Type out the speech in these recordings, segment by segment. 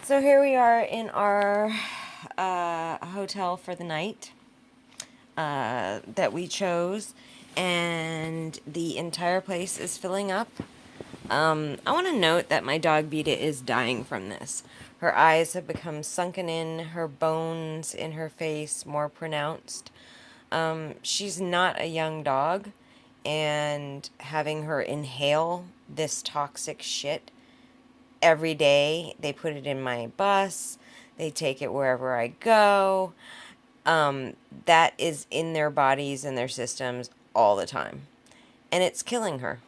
So here we are in our hotel for the night that we chose, and the entire place is filling up. I want to note that my dog Beta is dying from this. Her eyes have become sunken in, her bones in her face more pronounced. She's not a young dog, and having her inhale this toxic shit every day. They put it in my bus. They take it wherever I go. That is in their bodies and their systems all the time. And it's killing her.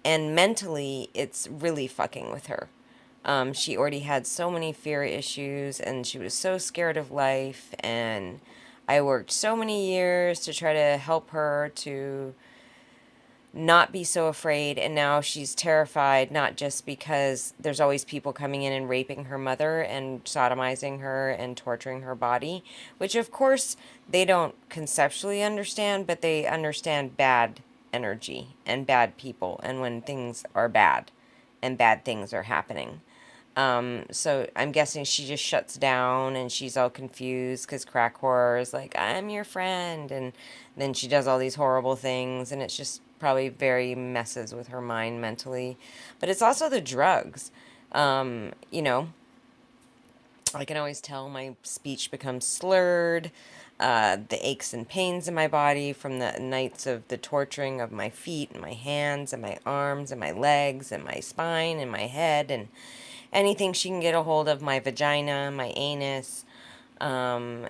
And mentally, it's really fucking with her. She already had so many fear issues and she was so scared of life. And I worked so many years to try to help her to not be so afraid, and now she's terrified, not just because there's always people coming in and raping her mother and sodomizing her and torturing her body, which of course they don't conceptually understand, but they understand bad energy and bad people and when things are bad and bad things are happening. So I'm guessing she just shuts down and she's all confused because crack horror is like, I'm your friend. And then she does all these horrible things, and it's just probably very messes with her mind mentally. But it's also the drugs. You know, I can always tell my speech becomes slurred. The aches and pains in my body from the nights of the torturing of my feet and my hands and my arms and my legs and my spine and my head and anything she can get a hold of, my vagina, my anus. Um,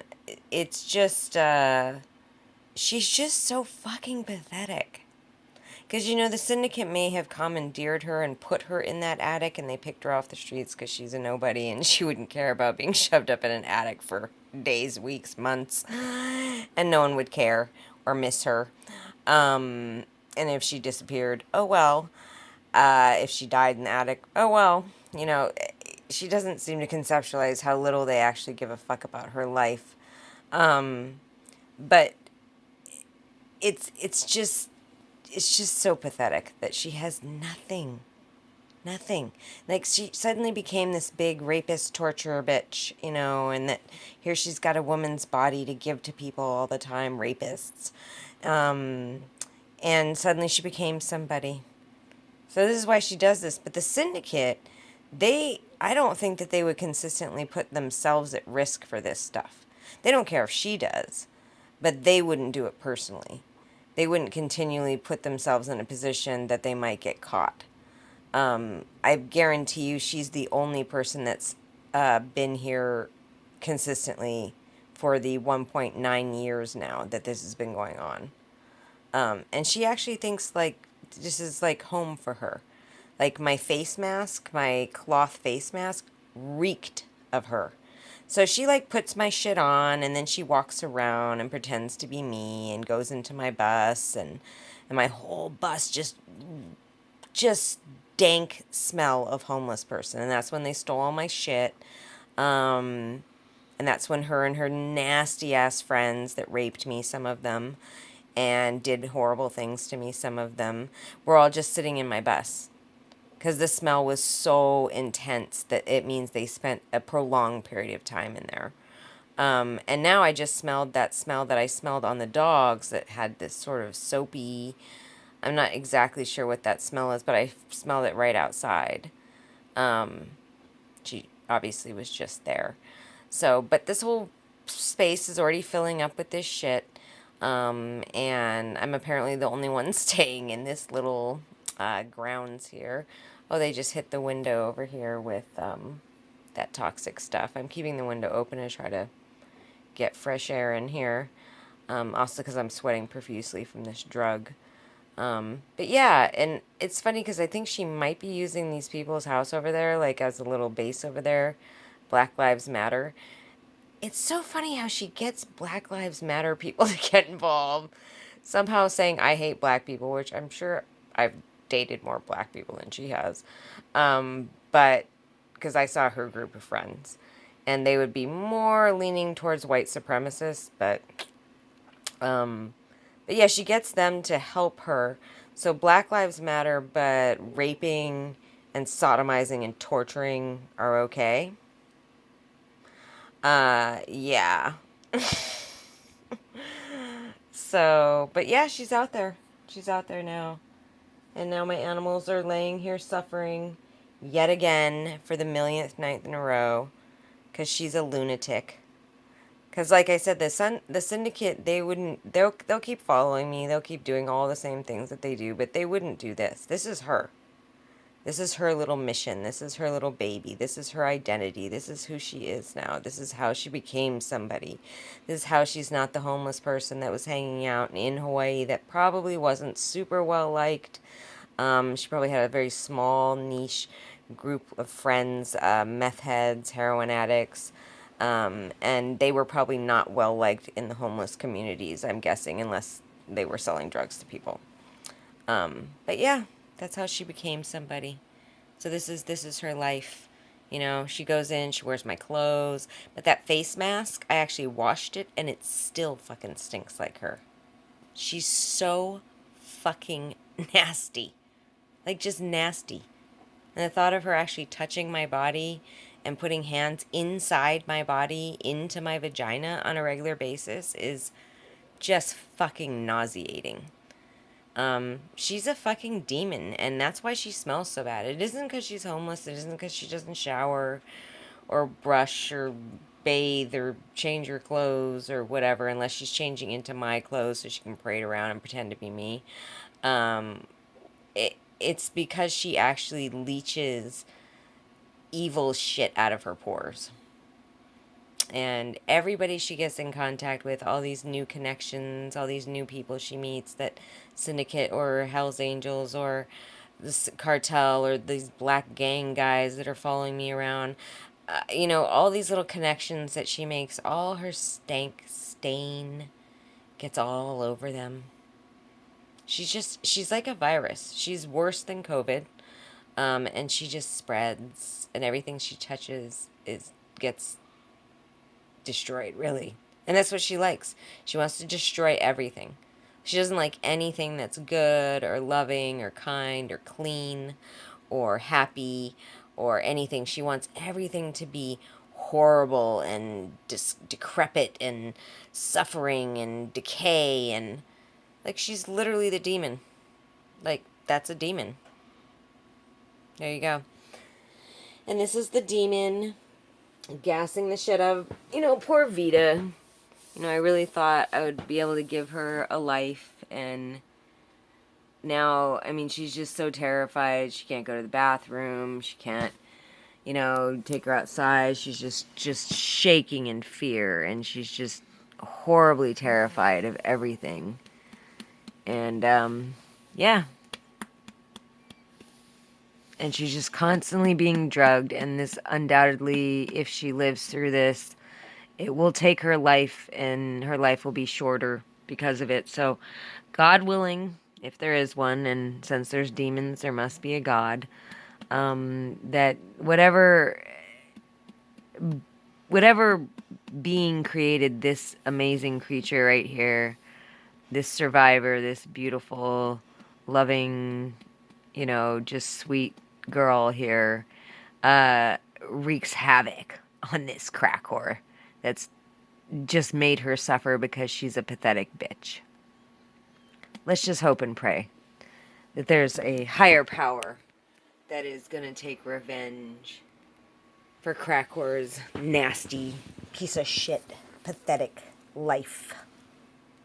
it's just, she's just so fucking pathetic. Because, the syndicate may have commandeered her and put her in that attic, and they picked her off the streets because she's a nobody and she wouldn't care about being shoved up in an attic for days, weeks, months. And no one would care or miss her. And if she disappeared, oh well. If she died in the attic, oh well. She doesn't seem to conceptualize how little they actually give a fuck about her life. But it's just so pathetic that she has nothing. Nothing. Like, she suddenly became this big rapist, torturer bitch, and that here she's got a woman's body to give to people all the time, rapists. And suddenly she became somebody. So this is why she does this. But the syndicate, I don't think that they would consistently put themselves at risk for this stuff. They don't care if she does, but they wouldn't do it personally. They wouldn't continually put themselves in a position that they might get caught. I guarantee you she's the only person that's been here consistently for the 1.9 years now that this has been going on. And she actually thinks, like, this is like home for her. Like, my face mask, my cloth face mask, reeked of her. So she, like, puts my shit on, and then she walks around and pretends to be me and goes into my bus, and my whole bus just dank smell of homeless person. And that's when they stole all my shit. And that's when her and her nasty ass friends that raped me, some of them, and did horrible things to me, some of them, were all just sitting in my bus. Because the smell was so intense that it means they spent a prolonged period of time in there. And now I just smelled that smell that I smelled on the dogs that had this sort of soapy, I'm not exactly sure what that smell is, but I smelled it right outside. She obviously was just there. So, but this whole space is already filling up with this shit. And I'm apparently the only one staying in this little grounds here. Oh, they just hit the window over here with that toxic stuff. I'm keeping the window open to try to get fresh air in here. Also because I'm sweating profusely from this drug. But yeah, and it's funny because I think she might be using these people's house over there, like, as a little base over there. Black Lives Matter. It's so funny how she gets Black Lives Matter people to get involved. Somehow saying, I hate black people, which I'm sure I've dated more black people than she has. But, because I saw her group of friends. And they would be more leaning towards white supremacists, but yeah, she gets them to help her. So Black Lives Matter, but raping and sodomizing and torturing are okay. Yeah. So, but yeah, she's out there. She's out there now. And now my animals are laying here suffering yet again for the millionth night in a row because she's a lunatic. Because, like I said, the syndicate, they'll keep following me. They'll keep doing all the same things that they do, but they wouldn't do this. This is her. This is her little mission. This is her little baby. This is her identity. This is who she is now. This is how she became somebody. This is how she's not the homeless person that was hanging out in Hawaii that probably wasn't super well liked. She probably had a very small niche group of friends, meth heads, heroin addicts, and they were probably not well liked in the homeless communities, I'm guessing, unless they were selling drugs to people. But yeah, that's how she became somebody. So this is her life. You know, she goes in, she wears my clothes, but that face mask, I actually washed it and it still fucking stinks like her. She's so fucking nasty. Like just nasty. And the thought of her actually touching my body and putting hands inside my body into my vagina on a regular basis is just fucking nauseating. She's a fucking demon, and that's why she smells so bad. It isn't because she's homeless. It isn't because she doesn't shower or brush or bathe or change her clothes or whatever, unless she's changing into my clothes so she can parade around and pretend to be me. Um, it's because she actually leeches evil shit out of her pores. And everybody she gets in contact with, all these new connections, all these new people she meets that Syndicate or Hell's Angels or this cartel or these black gang guys that are following me around, all these little connections that she makes, all her stank stain gets all over them. She's like a virus. She's worse than COVID. And she just spreads, and everything she touches gets destroyed, really. And that's what she likes. She wants to destroy everything. She doesn't like anything that's good or loving or kind or clean or happy or anything. She wants everything to be horrible and decrepit and suffering and decay, and like she's literally the demon. Like that's a demon. There you go. And this is the demon gassing the shit out of, poor Vita. I really thought I would be able to give her a life, and now, I mean, she's just so terrified. She can't go to the bathroom. She can't, take her outside. She's just shaking in fear, and she's just horribly terrified of everything. And, yeah. And she's just constantly being drugged, and this undoubtedly, if she lives through this, it will take her life, and her life will be shorter because of it. So, God willing, if there is one, and since there's demons, there must be a God, that whatever being created this amazing creature right here, this survivor, this beautiful, loving, just sweet girl here, wreaks havoc on this crack whore that's just made her suffer because she's a pathetic bitch. Let's just hope and pray that there's a higher power that is going to take revenge for crack whore's nasty piece of shit, pathetic life.